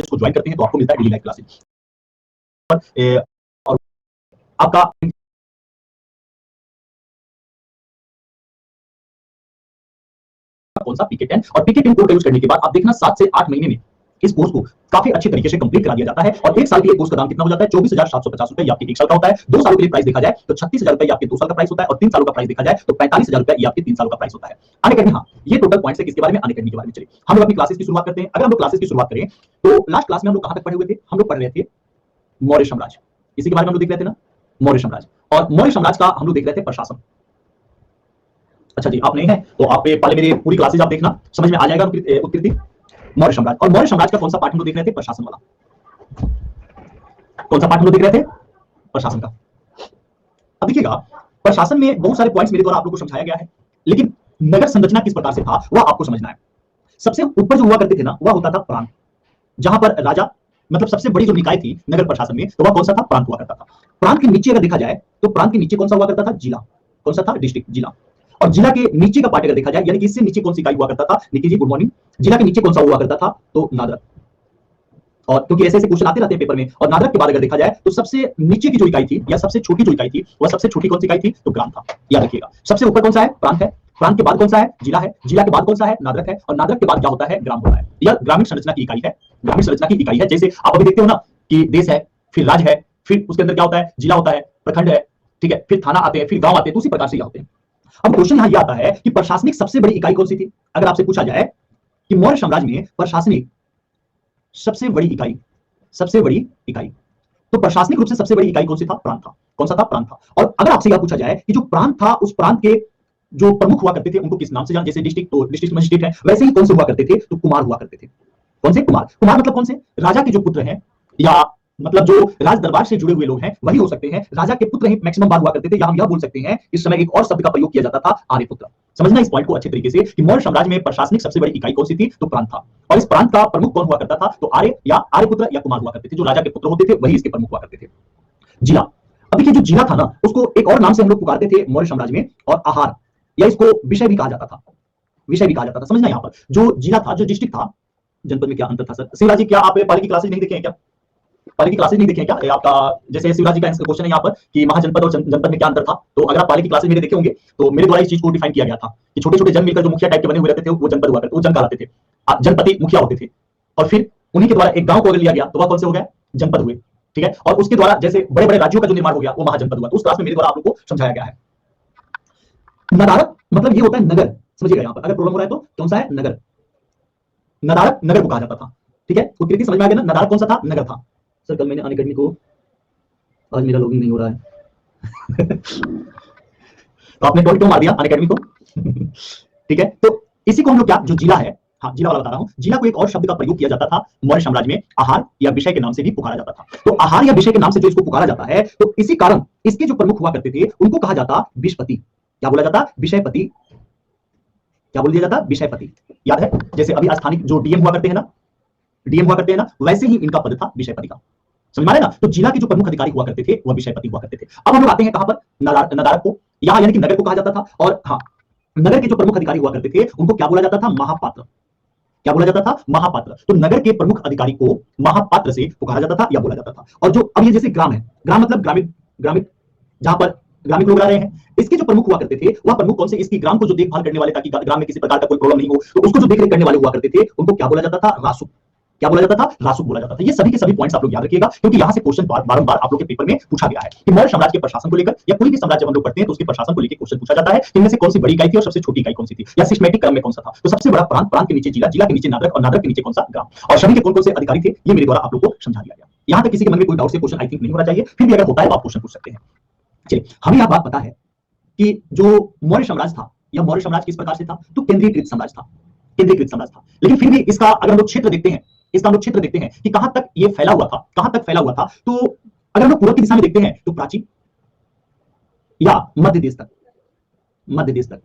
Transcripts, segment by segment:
उसको ज्वाइन करते हैं तो आपको मिलता है डेली लाइव क्लासेस। और आपका कौन सा PK10 और PK10 कोड का यूज करने के बाद आप देखना 7 से 8 महीने में इस कोर्स को काफी अच्छे तरीके से कंप्लीट करा दिया जाता है। और एक साल के लिए कोर्स का दाम कितना हो जाता है 24,750 रुपए, आपके एक साल का होता है। 2 सालों के लिए प्राइस देखा जाए तो 36,000 रुपए आपके 2 साल का प्राइस होता है, और 3 सालों का प्राइस देखा जाए तो 45,000 रुपए ये आपके 3 सालों का प्राइस होता है। अनअकैडमी, हाँ, ये टोटल पॉइंट्स है किसके बारे में, अनअकैडमी के बारे में। चलिए हम लोग अपनी क्लासेस की शुरुआत करते हैं। अगर हम लोग क्लासेस की शुरुआत करें तो लास्ट क्लास में हम लोग कहां तक पढ़े हुए थे, हम लोग पढ़ रहे थे मौर्य साम्राज्य, इसी के बारे में हम लोग देख रहे थे ना, मौर्य साम्राज्य। और मौर्य साम्राज्य का हम लोग देख रहे थे प्रशासन। अच्छा जी, आप नहीं है तो आप पहले मेरी पूरी क्लासेस आप देखना, समझ में आ जाएगा उत्कृति। मौर्य साम्राज्य, और मौर्य साम्राज्य का कौन सा पार्ट हम लोग देख रहे थे, प्रशासन वाला। कौन सा पार्ट हम लोग देख रहे थे, प्रशासन का। अब देखिएगा, प्रशासन में बहुत सारे पॉइंट्स मेरे द्वारा आप लोगों को समझाया गया है, लेकिन नगर संरचना किस प्रकार से था वह आपको समझना है। सबसे ऊपर जो हुआ करते थे ना, वह होता था प्रांत, जहां पर राजा, मतलब सबसे बड़ी जो निकाय थी नगर प्रशासन में, तो वह कौन सा था, प्रांत हुआ करता था। प्रांत के नीचे अगर देखा जाए तो प्रांत के नीचे कौन सा हुआ करता था, जिला। कौन सा था, डिस्ट्रिक्ट, जिला। और जिला के नीचे का पार्ट अगर देखा जाए, यानी कि इससे नीचे कौन सी इकाई हुआ करता था, निखिल जी गुड मॉर्निंग, जिला के नीचे कौन सा हुआ करता था, तो नादरक। और क्योंकि ऐसे ऐसे क्वेश्चन आते रहते हैं पेपर में, और नादरक के बाद अगर देखा जाए तो सबसे नीचे की जो इकाई थी या सबसे छोटी जो इकाई थी, वह सबसे छोटी कौन सी इकाई थी, तो ग्राम था। याद रखिएगा, सबसे ऊपर कौन सा है, प्रांत है, प्रांत के बाद कौन सा है, जिला है, जिला के बाद कौन सा है, नादरक है, और नादरक के बाद क्या होता है, ग्राम होता है। यह ग्रामीण संरचना की इकाई है, ग्रामीण संरचना की इकाई है। जैसे आप अभी देखते हो ना कि देश है, फिर राज्य है, फिर उसके अंदर क्या होता है, जिला होता है, प्रखंड है, ठीक है, फिर थाना आते हैं, फिर गांव आते हैं, तो उसी प्रकार से होते हैं। अब क्वेश्चन यहां यह आता है कि प्रशासनिक सबसे बड़ी इकाई कौन सी थी। अगर आपसे पूछा जाए कि मौर्य साम्राज्य में प्रशासनिक सबसे बड़ी इकाई, सबसे बड़ी इकाई, तो प्रशासनिक रूप से सबसे बड़ी इकाई कौन सी था, प्रांत था। कौन सा था, प्रांत था। और अगर आपसे यह पूछा जाए कि जो प्रांत था, उस प्रांत के जो प्रमुख हुआ करते थे उनको किस नाम से जाना, जैसे डिस्ट्रिक्ट तो डिस्ट्रिक्ट मजिस्ट्रेट है, वैसे ही कौन से हुआ करते थे, तो कुमार हुआ करते थे। कौन से, कुमार। कुमार मतलब कौन से, राजा के जो पुत्र हैं, या मतलब जो राज दरबार से जुड़े हुए लोग हैं वही हो सकते हैं। राजा के पुत्र ही मैक्सिमम बार हुआ करते थे, या हम यह बोल सकते हैं इस समय एक और शब्द का प्रयोग किया जाता था, आर्यपुत्र। समझना इस पॉइंट को अच्छे तरीके से कि मौर्य साम्राज्य में प्रशासनिक सबसे बड़ी इकाई कौन सी थी, तो प्रांत था। और इस प्रांत का प्रमुख कौन हुआ करता था, तो आर्य या आर्यपुत्र या कुमार हुआ करते थे। जो राजा के पुत्र होते थे वही इसके प्रमुख हुआ करते थे। जिला, अब देखिए जो जिला था ना, उसको एक और नाम से हम लोग पुकारते थे मौर्य साम्राज्य में, और आहार, या इसको विषय भी कहा जाता था, विषय भी कहा जाता था। समझना यहाँ पर जो जिला था, जो डिस्ट्रिक्ट था, जनपद में क्या अंतर था सर। शिवराज जी, क्या आप पाली की क्लासेज नहीं देखे हैं क्या, पाली की क्लासेज नहीं देखे हैं क्या, आपका जैसे शिवराज जी का क्वेश्चन है यहाँ पर कि महाजनपद और जनपद में क्या अंतर था। तो अगर आप पाली की क्लासेज मेरे देखे होंगे तो मेरे द्वारा इस चीज को डिफाइन किया गया था कि छोटे छोटे जन मिलकर जो मुखिया टाइप के बने हुए रहते थे वो जनपद हुआ करते, वो जन कहलाते थे। जनपति मुखिया होते थे, और फिर उन्हीं के द्वारा एक गांव को अगर लिया गया तो वह कौन से हो गए, जनपद हुए। ठीक है, और उसके द्वारा जैसे बड़े बड़े राज्यों का जो निर्माण हो गया वो महाजनपद हुआ। तो उस क्लास में मेरे द्वारा आप लोग को समझाया गया है। नदारक मतलब ये होता है नगर, समझिएगा यहाँ पर अगर प्रॉब्लम हो रहा है तो कौन सा है, नगर। नदारक नगर को कहा जाता था। ठीक है, उत्कृति समझ में आ गया ना, नदारक कौन सा था, नगर था। सर कल मैंने अनअकैडमी को, आज मेरा लॉगिन नहीं हो रहा है तो आपने टोल क्यों मार दिया अनअकैडमी को ठीक है, तो इसी को हम लोग क्या, जो जिला है, हाँ जिला वाला बता रहा हूं, जिला को एक और शब्द का प्रयोग किया जाता था मौर्य साम्राज्य में, आहार या विषय के नाम से भी पुकारा जाता था। तो आहार या विषय के नाम से जो इसको पुकारा जाता है, तो इसी कारण इसके जो प्रमुख हुआ करते थे उनको कहा जाता विषपति। क्या बोला जाता, विषयपति। क्या बोल दिया जाता, विषयपति। याद है, जैसे अभी स्थानिक जो डीएम हुआ करते हैं ना, डीएम हुआ करते हैं ना, वैसे ही इनका पद था विषयपति का। समझ में आया ना। तो जिला के जो प्रमुख अधिकारी हुआ करते थे वह विषयपति हुआ करते थे। अब हम लोग आते हैं कहां पर, नदारक को, यहाँ यानी कि नगर को कहा जाता था। और हाँ, नगर के जो प्रमुख अधिकारी हुआ करते थे उनको क्या बोला जाता था, महापात्र। क्या बोला जाता था, महापात्र। तो नगर के प्रमुख अधिकारी को महापात्र से पुकारा जाता था या बोला जाता था। और जो अब ये जैसे ग्राम है, ग्राम मतलब ग्रामीण, ग्रामीण जहां पर ग्रामीण लोग रह रहे हैं, इसके जो प्रमुख हुआ करते थे वह प्रमुख कौन से, इसकी ग्राम को जो देखभाल करने वाले, ताकि ग्राम में किसी प्रकार का कोई प्रॉब्लम नहीं हो, तो उसको जो देखरेख करने वाले हुआ करते थे उनको क्या बोला जाता था, रासुक। क्या बोला जाता था, रासुक बोला जाता था। ये सभी के सभी पॉइंट्स आप लोग याद रखिएगा, क्योंकि यहां से क्वेश्चन बारंबार आप लोग के पेपर में पूछा गया है कि मौर्य साम्राज्य के प्रशासन को लेकर, या कोई भी साम्राज्य जब हम लोग पढ़ते हैं तो उसके प्रशासन को लेकर क्वेश्चन पूछा जाता है। इनमें से कौन सी बड़ी इकाई थी और सबसे छोटी इकाई कौन सी थी, या सिस्टमैटिक क्रम में कौन सा था। तो सबसे बड़ा प्रांत, प्रांत के नीचे जिला, जिला के नीचे नादरक, और नादरक के नीचे कौन सा, ग्राम। और सभी के कौन कौन से अधिकारी थे ये मेरे द्वारा आप लोग को समझा दिया गया। यहां तक किसी के मन में कोई डाउट से क्वेश्चन आई थिंक नहीं होना चाहिए, फिर भी अगर होता है तो आप क्वेश्चन पूछ सकते हैं। चलिए, हमें यह बात पता है कि जो मौर्य साम्राज्य था, या मौर्य साम्राज्य किस प्रकार से था, तो केंद्रीकृत साम्राज्य था, केंद्रीकृत साम्राज्य था। लेकिन फिर भी इसका अगर हम लोग क्षेत्र देखते हैं, इसका हम लोग क्षेत्र देखते हैं कि कहां तक ये फैला हुआ था, कहां तक फैला हुआ था। तो अगर हम लोग पूर्व की दिशा में देखते हैं तो प्राची या मध्य देश तक, मध्य देश तक।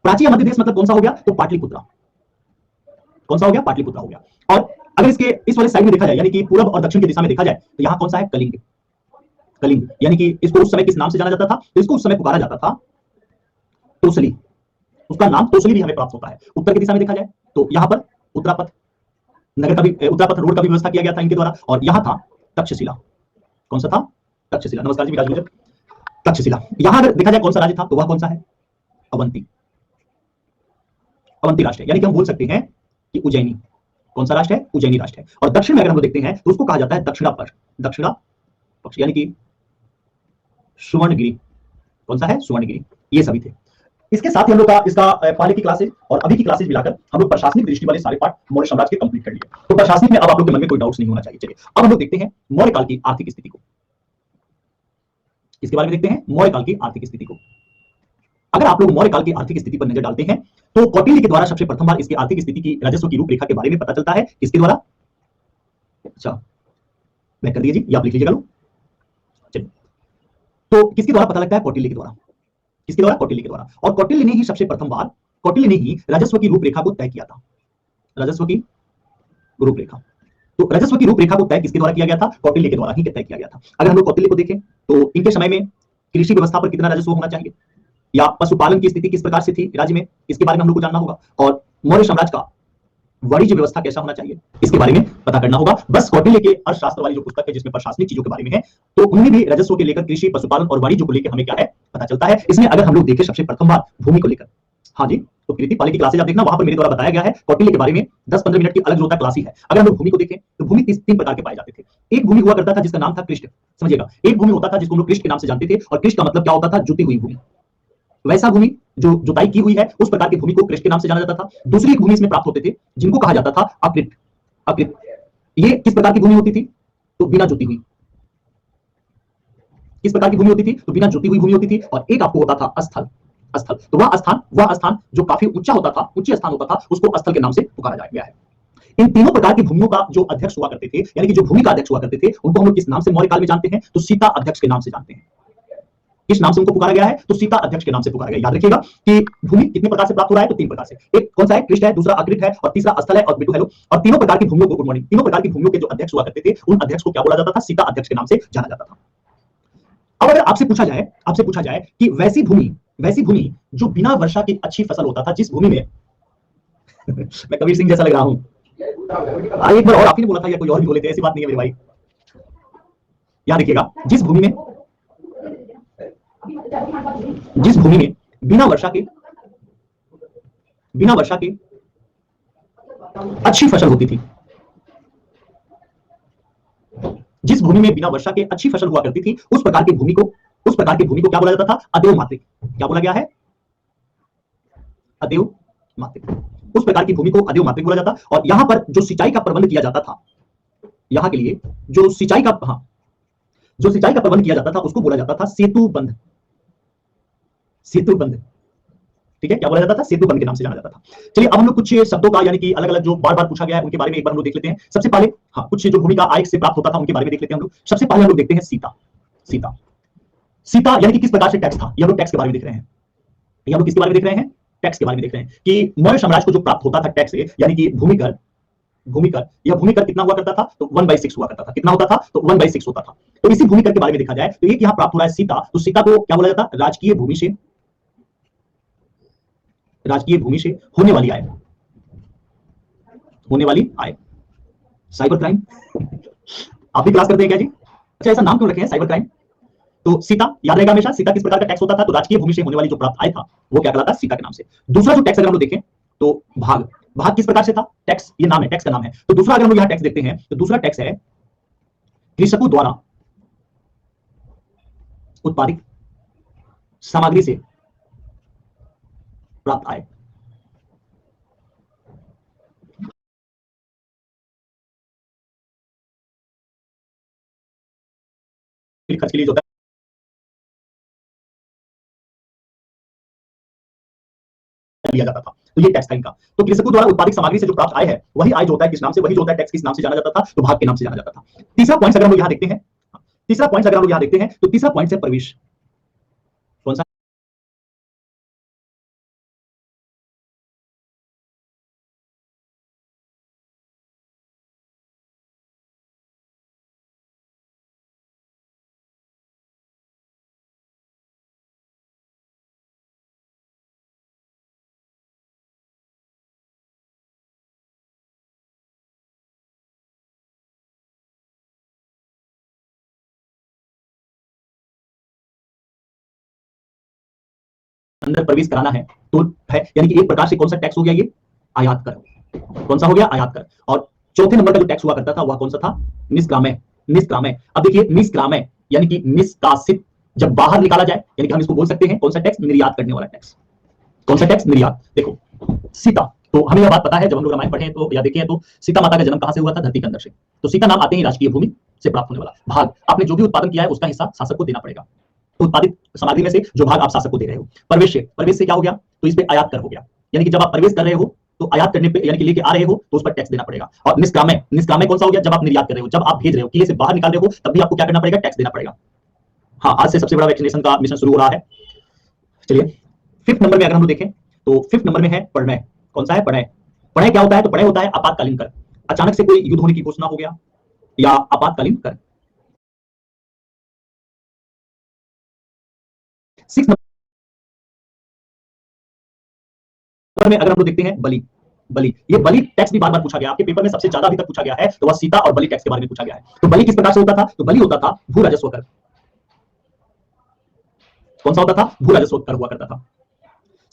प्राची या मध्य देश मतलब कौन सा हो गया, तो पाटलिपुत्रा। कौन सा हो गया, पाटलिपुत्रा हो गया। और अगर इसके इस वाले साइड में देखा जाए, यानी कि पूर्व और दक्षिण की दिशा में देखा जाए, तो यहां कौन सा है, कलिंग। कलिंग यानी कि इसको उस समय किस नाम से जाना जाता था, तो इसको उस समय पुकारा जाता था तोसली। उसका नाम तोसली भी हमें प्राप्त होता है। उत्तर की दिशा में देखा जाए तो यहां पर उत्तरापथ, नगर का भी उत्तरापथ रोड का भी व्यवस्था किया गया था इनके द्वारा। और यहां था तक्षशिला। कौन सा था? तक्षशिला। नमस्कार जी, विकास गुजर। तक्षशिला। यहां अगर देखा जाए कौन सा राज्य था तो वह कौन सा है? अवंती। अवंती राष्ट्र है, यानी कि हम बोल सकते हैं कि उज्जैनी। कौन सा राष्ट्र है? उज्जैनी राष्ट्र है। और दक्षिण में अगर हम लोग देखते हैं तो उसको कहा जाता है दक्षिणा पक्ष। दक्षिणा पक्ष यानी कि सुवर्णगिरी। कौन सा है? सुवर्णगिरी। ये सभी थे। इसके साथ ही हम लोग का इसका पहले की क्लासेस और अभी की क्लासेस मिलाकर हम लोग प्रशासनिक दृष्टि वाले सारे पार्ट मौर्य साम्राज्य के कंप्लीट कर लिए। तो प्रशासनिक में अब आप लोग के मन में कोई डाउट्स नहीं होना चाहिए। चलिए अब हम लोग देखते हैं मौर्य काल की आर्थिक स्थिति को। इसके बारे में देखते हैं मौर्य काल की आर्थिक स्थिति को। अगर आप लोग मौर्य काल की आर्थिक स्थिति पर नजर डालते हैं तो कौटिल्य के द्वारा सबसे प्रथम बार इसकी आर्थिक स्थिति की राजस्व की रूपरेखा के बारे में पता चलता है। किसके द्वारा? अच्छा, मैं कर दीजिए, आप लिख लीजिएगा लोग। चलिए, तो किसके द्वारा पता लगता है? कौटिल्य के द्वारा। किसके द्वारा? कौटिल्य के द्वारा। और कौटिल्य ने ही सबसे प्रथम बार, कौटिल्य ने ही राजस्व की रूपरेखा को तय किया था। राजस्व की रूपरेखा। तो राजस्व की रूपरेखा को तय किसके द्वारा किया गया था? कौटिल्य के द्वारा ही तय किया गया था। अगर हम लोग कौटिल्य को देखें तो इनके समय में कृषि व्यवस्था पर कितना राजस्व होना चाहिए, या पशुपालन की स्थिति किस प्रकार से थी राज्य में, इसके बारे में हम लोग को जानना होगा। और मौर्य साम्राज्य का वाणिज्य व्यवस्था कैसा होना चाहिए, इसके बारे में पता करना होगा। बस कौटिल्य के अर्थशास्त्र वाली जो पुस्तक है जिसमें प्रशासनिक चीजों के बारे में है, तो उनमें भी राजस्व के लेकर कृषि, पशुपालन और वाणिज्य को लेकर हमें क्या है पता चलता है। इसमें अगर हम लोग देखें सबसे प्रथम बार भूमि को लेकर, हाँ जी, तो कृति पाली की क्लासेज आप देखना, वहां पर मेरे द्वारा बताया गया है कौटिल्य के बारे में 10-15 मिनट की अलग जो होता है क्लास ही है। अगर हम लोग भूमि को देखें तो भूमि तीन प्रकार के पाए जाते थे। एक भूमि हुआ करता था जिसका नाम था कृष्ण, समझिएगा। एक भूमि होता था जिसको हम लोग कृष्ण के नाम से जानते थे, और कृष्ण का मतलब क्या होता था? जुती हुई भूमि। वैसा भूमि जो जुताई की हुई है उस प्रकार की भूमि को कृष्ण के नाम से जाना जाता था। दूसरी एक भूमि इसमें प्राप्त होते थे जिनको कहा जाता था अकृत। अकृत ये किस प्रकार की भूमि होती थी? तो बिना जुती हुई। किस प्रकार की भूमि होती थी? तो बिना जुती हुई भूमि होती थी। और एक आपको होता था स्थल। स्थल तो वह स्थान जो काफी ऊंचा होता था, उच्च स्थान होता था, उसको स्थल के नाम से पुकारा गया है। इन तीनों प्रकार की भूमियों का जो अध्यक्ष हुआ करते थे, यानी कि जो भूमि का अध्यक्ष हुआ करते थे, उनको हम लोग किस नाम से मौर्य काल में जानते हैं? तो सीता अध्यक्ष के नाम से जानते हैं। किस नाम से उनको पुकारा गया है? तो सीता अध्यक्ष के नाम से पुकारा गया। याद रखिएगा कि भूमि कितने प्रकार से प्राप्त हो रहा है? तो तीन प्रकार से। एक कौन सा है? कृष्ण है, दूसरा अकृत है, और तीसरा स्थल है और बिटू है। और तीनों प्रकार की भूमियों को, गुड मॉर्निंग, तीनों प्रकार की भूमियों के जो अध्यक्ष हुआ करते थे उन अध्यक्ष को क्या बोला जाता था? सीता अध्यक्ष के नाम से जाना जाता था। अब अगर आपसे पूछा जाए कि वैसी भूमि जो बिना वर्षा की अच्छी फसल होता था, जिस भूमि में मैं कबीर सिंह जैसा लग रहा हूं। एक बार और आप ही ने बोला था या कोई और भी बोले थे, ऐसी बात नहीं है मेरे भाई। याद रखिएगा, जिस भूमि में बिना वर्षा के अच्छी फसल होती थी, जिस भूमि में बिना वर्षा के अच्छी फसल हुआ करती थी, उस प्रकार की भूमि को क्या बोला जाता था? अदेव मातृक। क्या बोला गया है? अदेव मातृक। उस प्रकार की भूमि को अदेव मातृक बोला जाता। और यहां पर जो सिंचाई का प्रबंध किया जाता था, यहां के लिए जो सिंचाई का प्रबंध किया जाता था उसको बोला जाता था सेतु बंध। सेतु बंध, ठीक है, क्या बोला जाता था? सेतु बंध के नाम से जाना जाता था। चलिए अब हम लोग कुछ शब्दों का, यानी कि अलग अलग जो बार बार पूछा गया है उनके बारे में एक बार हम लोग देख लेते हैं। सबसे पहले हाँ, कुछ जो भूमि का आय से प्राप्त होता था उनके बारे में देख लेते हैं हम लोग। सबसे पहले हम लोग देखते हैं सीता। सीता सीता यानी कि किस प्रकार से टैक्स था, ये हम लोग टैक्स के बारे में देख रहे हैं। ये हम लोग किसके बारे में देख रहे हैं? टैक्स के बारे में देख रहे हैं कि मौर्य साम्राज्य को जो प्राप्त होता था टैक्स से, यानी कि भूमिकर। भूमिकर कितना हुआ करता था? तो 1/6 हुआ करता था। कितना होता था? तो 1/6 होता था। तो इसी भूमिकर के बारे में देखा जाए तो एक यहाँ प्राप्त हो रहा है सीता। तो सीता को क्या बोला जाता? राजकीय भूमि से होने वाली आय। साइबर क्राइम आप भी क्लास करते हैं क्या जी? अच्छा, ऐसा नाम क्यों रखे हैं साइबर क्राइम? तो सीता याद रहेगा हमेशा, सीता किस प्रकार का टैक्स होता था? तो राजकीय भूमि से होने वाली जो प्राप्त आय था वो क्या कहलाता? सीता के नाम से। दूसरा जो टैक्स अगर हम लोग देखें तो भाग। भाग किस प्रकार से था? टैक्स, ये नाम है, टैक्स का नाम है। तो दूसरा अगर हम लोग यहाँ टैक्स देखते हैं तो दूसरा टैक्स है कृषकों द्वारा उत्पादित सामग्री से प्राप्त आय। खर्च के लिए जो होता है लिया जाता था, तो ये टैक्स था इनका। तो कृषकों द्वारा उत्पादित सामग्री से जो प्राप्त आय है वही आय जो होता है किस नाम से? वही जो होता है टैक्स, किस नाम से जाना जाता था? तो भाग के नाम से जाना जाता था। तीसरा पॉइंट अगर हम लोग यहाँ देखते हैं, तो तीसरा पॉइंट है प्रवेश। कौन सा? अंदर प्रवेश कराना है तो है, यानी कि एक प्रकार से कौन सा टैक्स हो गया, ये आयात कर। कौन सा हो गया, आयात कर। और चौथे नंबर का जो टैक्स हुआ करता था वह कौन सा था, निष्कामय। निष्कामय, अब देखिए निष्कामय यानी कि निष्कासित, जब बाहर निकाला जाए, यानी कि हम इसको बोल सकते हैं कौन सा टैक्स, निर्यात करने वाला टैक्स। कौन सा टैक्स, निर्यात। देखो सीता, तो हमें यह बात पता है जब हम लोग रामायण पढ़े तो या देखे तो सीता माता का जन्म कहां से हुआ था, धरती के अंदर से। तो सीता नाम आते ही राजकीय भूमि से प्राप्त होने वाला भाग, आपने जो भी उत्पादन किया है उसका हिस्सा शासक को देना पड़ेगा। तो उत्पादित सामग्री में से जो भाग आप शासक को दे रहे हो। प्रवेश से, प्रवेश से क्या हो गया, तो इस पे आयात कर हो गया, यानी कि जब आप प्रवेश कर रहे हो तो आयात करने पे, यानी कि लेके आ रहे हो तो उस पर टैक्स देना पड़ेगा। और निष्कामय, निष्कामय कौन सा हो गया, जब आप निर्यात कर रहे हो, जब आप भेज रहे हो, किले से बाहर निकाल रहे हो, तब भी आपको क्या करना पड़ेगा, टैक्स देना पड़ेगा। हाँ, आज से सबसे बड़ा वैक्सीनेशन का मिशन शुरू हो रहा है। चलिए फिफ्थ नंबर में अगर हम लोग देखें तो फिफ्थ नंबर में है प्रणय। कौन सा है, प्रणय। प्रणय क्या होता है, तो प्रणय होता है आपातकालीन कर। अचानक से कोई युद्ध होने की घोषणा हो गया या आपातकालीन कर। सिक्स नंबर में अगर हम लोग देखते हैं बलि। बलि, ये बलि टैक्स भी बार बार पूछा गया, आपके पेपर में सबसे ज्यादा अभी तक पूछा गया है तो वह सीता और बलि टैक्स के बारे में पूछा गया है। तो बलि किस प्रकार से होता था, तो बलि होता था भू राजस्व कर। कौन सा होता था, भू राजस्व कर हुआ करता था।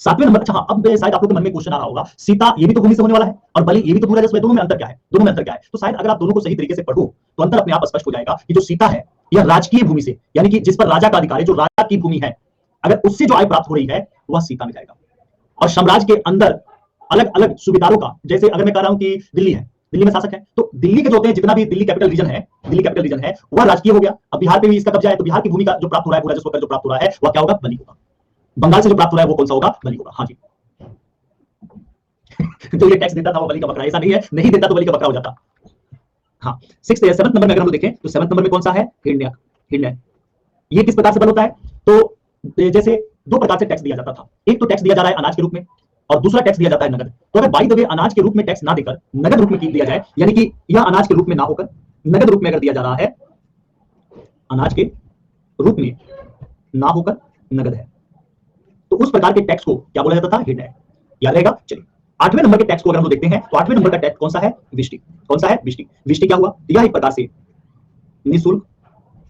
सातवें नंबर, अच्छा हाँ, अब शायद आप लोगों के मन में क्वेश्चन आ रहा होगा, सीता ये भी तो भूमि से होने वाला है और बलि ये भी तो भू राजस्व है, दोनों में अंतर क्या है, दोनों में अंतर क्या है। तो शायद अगर आप दोनों को सही तरीके से पढ़ो तो अंतर अपने आप स्पष्ट हो जाएगा कि जो सीता है यह राजकीय भूमि से, यानी कि जिस पर राजा का अधिकार है, जो राजा की भूमि है, अगर उससे जो आय प्राप्त हो रही है वह सीता में जाएगा। और साम्राज्य के अंदर अलग अलग सूबेदारों का, जैसे अगर मैं कह रहा हूं कि दिल्ली है, दिल्ली में शासक है, तो दिल्ली के जो होते हैं, जितना भी दिल्ली कैपिटल रीजन है, दिल्ली कैपिटल रीजन है वह राजकीय हो गया। अब बिहार पे भी इसका कब्जा है, तो बिहार की भूमि का जो प्राप्त हो रहा है, भू राजस्व कर जो प्राप्त हो रहा है वह क्या होगा, बलि होगा। बंगाल से जो प्राप्त हो रहा है वो कौन सा होगा, बलि होगा। हाँ जी। तो ये टैक्स देता था वो बलि का बकरा, ऐसा नहीं है नहीं देता तो बलि का बकरा हो जाता। हाँ, सेवंथ नंबर में अगर हम देखें तो सेवंथ नंबर में कौन सा है, हिरण्यक। हिरण्यक ये किस प्रकार से बल होता है, तो जैसे दो प्रकार से टैक्स दिया जाता था, एक तो टैक्स दिया जा रहा है अनाज के रूप में और दूसरा टैक्स दिया जाता है नगद। तो अगर बाई द वे अनाज के रूप में टैक्स ना देकर नगद रूप में दिया जाए, यानी कि यह अनाज के रूप में ना होकर नगद रूप में अगर दिया जा रहा है, अनाज के रूप में ना होकर नगद है, तो उस प्रकार के टैक्स को क्या बोला जाता था, हिरण्यक। याद रहेगा। चलिए आठवें नंबर के टैक्स को अगर हम देखते हैं तो आठवें नंबर का टैक्स कौन सा है, विष्टि। कौन सा है, विष्टि। विष्टि क्या हुआ, यह एक प्रकार से निःशुल्क,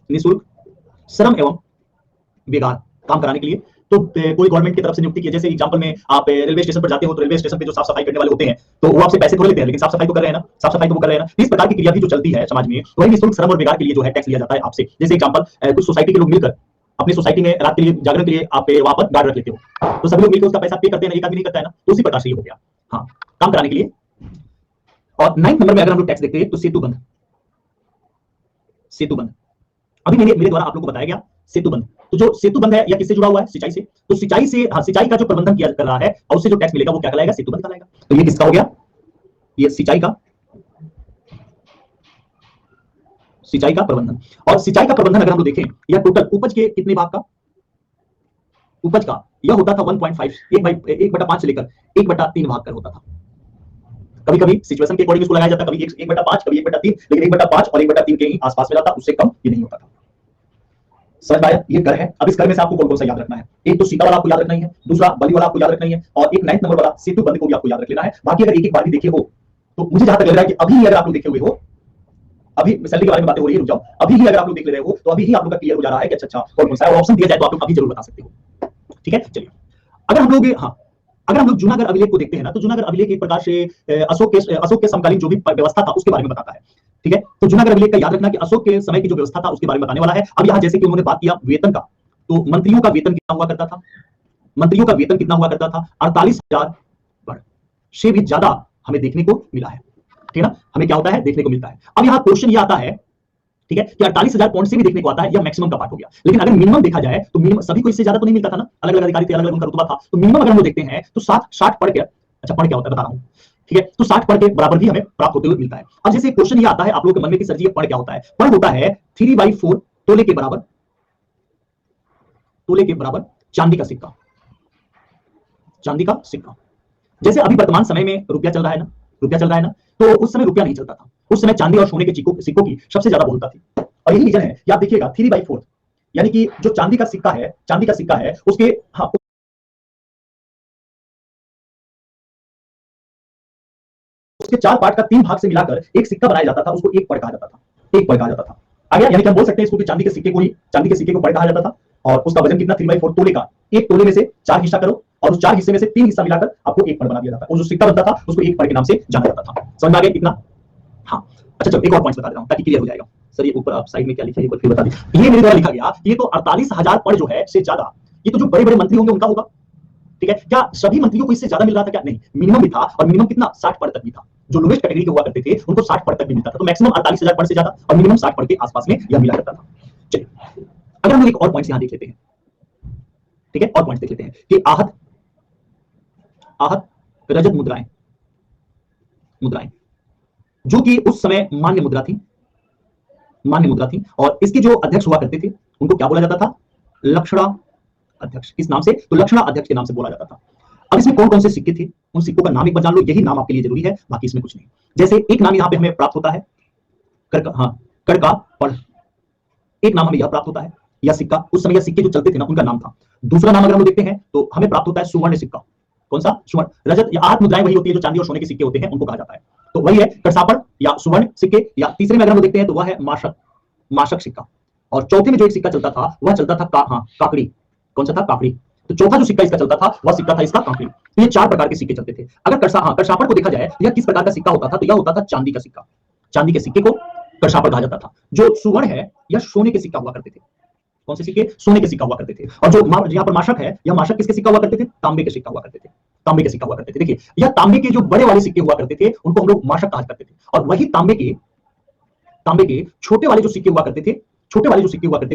निःशुल्क श्रम एवं बेगार काम कराने के लिए, तो कोई गवर्नमेंट की तरफ से नियुक्ति की, जैसे एग्जांपल में आप रेलवे स्टेशन पर जाते हो तो रेलवे स्टेशन पे जो साफ सफाई करने वाले होते हैं तो वो आपसे पैसे थोड़े लेते हैं, लेकिन साफ सफाई तो कर रहे हैं ना, साफ सफाई तो वो कर रहे हैं ना। इस प्रकार की क्रिया भी जो चलती है समाज में, वही निःशुल्क श्रम और बेगार के लिए जो है टैक्स लिया जाता है आपसे। जैसे एग्जांपल कुछ सोसाइटी के लोग मिलकर अपनी सोसाइटी में रात के लिए जागरण के लिए आप वहां पर गार्ड रख लेते हो, तो सभी लोग मिलकर उसका पैसा पे करते हैं ना, एक आदमी नहीं करता है ना, तो उसी प्रकार से ये हो गया। हाँ, काम कराने के लिए। और 9th नंबर में अगर हम लोग टैक्स देखते हैं तो सेतुबंध। सेतुबंध अभी मेरे द्वारा आप लोगों को बताया गया सेतुबंध। तो जो सेतुबंध है यह किससे जुड़ा हुआ है, सिंचाई से। तो सिंचाई से, हाँ, सिंचाई का जो प्रबंधन किया कर रहा है और उससे जो टैक्स मिलेगा वो क्या कहलाएगा, सेतुबंध कहलाएगा। तो ये किसका हो गया, ये सिंचाई का, सिंचाई का प्रबंधन। और सिंचाई का प्रबंधन अगर हम लोग देखें, यह टोटल उपज के कितने भाग का, उपज का यह होता था 1.5, 1/5 से लेकर 1/3 भाग कर होता था। कभी कभी सिचुएशन के अकॉर्डिंग इसको लगाया जाता, कभी 1/5, कभी 1/3, लेकिन 1/5 और 1/3 के ही आसपास में रहता, उससे कम ये नहीं होता था। समझ पाया, ये कर है। अब इस कर में से आपको कौन कौन सा याद रखना है, एक तो सीता वाला आपको याद रखना ही है, दूसरा बलि वाला आपको याद रखना ही है, और एक 9th नंबर वाला सेतुबंध को भी आपको याद रख लेना है। बाकी अगर एक एक बार भी देखे हो तो मुझे जहां तक लग रहा है कि अभी अगर आप लोग देखे हुए हो, अभी सैलरी के बारे में बातें हो रही है, रुक जाओ, अभी ही अगर आप लोग देख ले रहे हो तो अभी ही आप लोग का क्लियर हो जा रहा है कि अच्छा अच्छा कौन कौन सा है, और ऑप्शन दिया जाए तो आप लोग अभी जरूर बता सकते हो। ठीक है, चलिए अगर हम लोग, हाँ, अगर हम लोग जूनागढ़ अभिलेख को देखते हैं ना, तो जूनागढ़ अभिलेख एक प्रकार से अशोक के समकालीन जो भी व्यवस्था था उसके बारे में बताता है। ठीक है, तो जूनागढ़ अभिलेख का याद रखना कि अशोक के समय की जो व्यवस्था था उसके बारे में बताने वाला है। अब यहाँ जैसे कि उन्होंने बात किया वेतन का, तो मंत्रियों का वेतन कितना हुआ करता था, मंत्रियों का वेतन कितना हुआ करता था, 48,000 पर से भी ज्यादा हमें देखने को मिला है। ठीक है ना, हमें क्या होता है, देखने को मिलता है। अब यहाँ क्वेश्चन ये आता है, ठीक है, कि 48,000 पॉइंट से भी देखने को आता है, यह मैक्सिमम का पार्ट हो गया। लेकिन अगर मिनिमम देखा जाए तो मिनिमम सभी को इससे ज्यादा तो नहीं मिलता था ना, अलग अलग अधिकारी थे, अलग अलग उनका रुतबा था। तो मिनिमम अगर हम देखते हैं तो 60 पढ़ के, अच्छा पढ़ क्या होता है बता रहा हूं, ठीक है, तो 60 पढ़ के बराबर भी हमें प्राप्त होते हुए मिलता है। अब जैसे क्वेश्चन ये आता है आप लोगों के मन में कि सर जी ये पढ़ क्या होता है, पढ़ होता है 3/4 तोले के बराबर, तोले के बराबर चांदी का सिक्का, चांदी का सिक्का। जैसे अभी वर्तमान समय में रुपया चल रहा है ना, रुपया चल रहा है ना, तो उस समय रुपया नहीं चलता था, उस समय चांदी और सोने के सिक्कों की सबसे ज्यादा बहुलता थी। और यही रीजन है कि आप देखिएगा 3/4, यानी कि जो चांदी का सिक्का है, चांदी का सिक्का है उसके, हाँ, उसके 4 पार्ट का 3 भाग से मिलाकर एक सिक्का बनाया जाता था, उसको एक पड़ कहा जाता था, एक पड़ कहा जाता था। आगे यानी कि हम बोल सकते हैं इसको कि चांदी के सिक्के को ही, चांदी के सिक्के को पड़ कहा जाता था। और उसका वजन कितना, 3/4 तोले का, एक तोले में से 4 हिस्सा करो और उस 4 हिस्से में से 3 हिस्सा मिलाकर आपको एक पढ़ बना दिया जाता है। और जो सिक्का बनता था उसको एक पढ़ के नाम से जाना जाता था। समझ में आ गया इतना? हाँ, अच्छा चलो एक और पॉइंट बता देता हूं ताकि क्लियर हो जाएगा। सर ये ऊपर आप साइड में क्या लिखा है एक बार फिर बता दीजिए। ये मेरे द्वारा लिखा गया ये तो 48,000 पढ़ जो है से ज्यादा, ये तो जो बड़े बड़े मंत्री होंगे उनका होगा, ठीक है। क्या सभी मंत्रियों को इससे ज्यादा मिल रहा था? क्या नहीं, मिनिमम भी था, और मिनिमम कितना 60 पढ़ तक भी था। जो लोवेस्ट कैटेगरी के हुआ करते थे उनको 60 पढ़ तक भी मिलता था। तो मैक्सिमम 48,000 पढ़ से ज्यादा और मिनिमम 60 पढ़ के आसपास में यह मिला करता था। चलिए अगर हम लोग एक और पॉइंट यहां देख लेते हैं, ठीक है, और पॉइंट देख लेते हैं कि आहत आहत रजत मुद्राएं जो कि उस समय मान्य मुद्रा थी, और इसके जो अध्यक्ष हुआ करते थे उनको क्या बोला जाता था? लक्षणा अध्यक्ष। किस नाम से? तो लक्षणा अध्यक्ष के नाम से बोला जाता था। अब इसमें कौन कौन से सिक्के थे, उन सिक्कों का नाम एक बार जान लो, यही नाम आपके लिए जरूरी है, बाकी इसमें कुछ नहीं। जैसे एक नाम यहां पे हमें प्राप्त होता है कड़का पढ़, एक नाम हमें यह प्राप्त होता है, यह सिक्का उस समय यह सिक्के जो चलते थे ना उनका नाम था। दूसरा नाम अगर हम देखते हैं तो हमें प्राप्त होता है सुवर्ण सिक्का। कौन सा? सुवर्ण। रजत या आहत मुद्राएं वही होती है जो चांदी और सोने के सिक्के होते हैं, उनको कहा जाता है। तो वही है कड़सापड़ या सुवर्ण सिक्के। या तीसरे में अगर हम देखते हैं तो वह है माशक सिक्का। और चौथे में जो एक सिक्का चलता था वह चलता था काकड़ी। कौन सा था? काकड़ी। तो चौथा जो सिक्का इसका चलता था वह सिक्का था इसका काकड़ी। तो ये 4 प्रकार के सिक्के चलते थे। अगर कड़सापड़ को देखा जाए यह किस प्रकार का सिक्का होता था? तो यह होता था चांदी का सिक्का। चांदी के सिक्के को कड़सापड़ कहा जाता था। जो सुवर्ण है यह सोने के सिक्का हुआ करते थे। कौन से सिक्के? सोने के सिक्का हुआ करते थे। और जो यहाँ पर माशक है, यह माशक किसके सिक्का हुआ करते थे? तांबे के सिक्का हुआ करते थे। तांबे के सिक्का हुआ करते थे। देखिए यह तांबे के जो बड़े वाले सिक्के हुआ करते थे उनको हम लोग माशक कहा करते थे। और वही तांबे के छोटे वाले जो सिक्के हुआ करते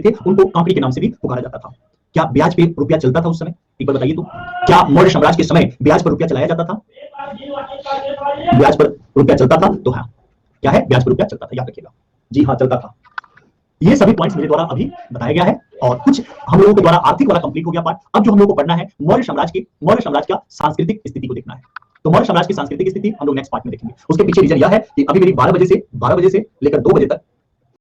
थे उनको कांकड़ी के नाम से भी पुकारा जाता था। क्या ब्याज पे रुपया चलता था उस समय? एक बार बताइए तो। क्या मौर्य साम्राज्य के समय ब्याज पर रुपया चलाया जाता था? ब्याज पर रुपया चलता था। तो हाँ, क्या है? ब्याज पर रुपया चलता था, याद रखिएगा। जी हाँ, चलता था। ये सभी पॉइंट्स मेरे द्वारा अभी बताया गया है और कुछ हम लोगों के द्वारा आर्थिक वाला कंप्लीट हो गया पार्ट। अब जो हम लोगों को पढ़ना है मौर्य साम्राज्य का सांस्कृतिक स्थिति को देखना है। तो मौर्य साम्राज्य की सांस्कृतिक स्थिति हम लोग नेक्स्ट पार्ट में देखेंगे। उसके पीछे रीजन यह है कि अभी मेरी 12 बजे से लेकर 2 बजे तक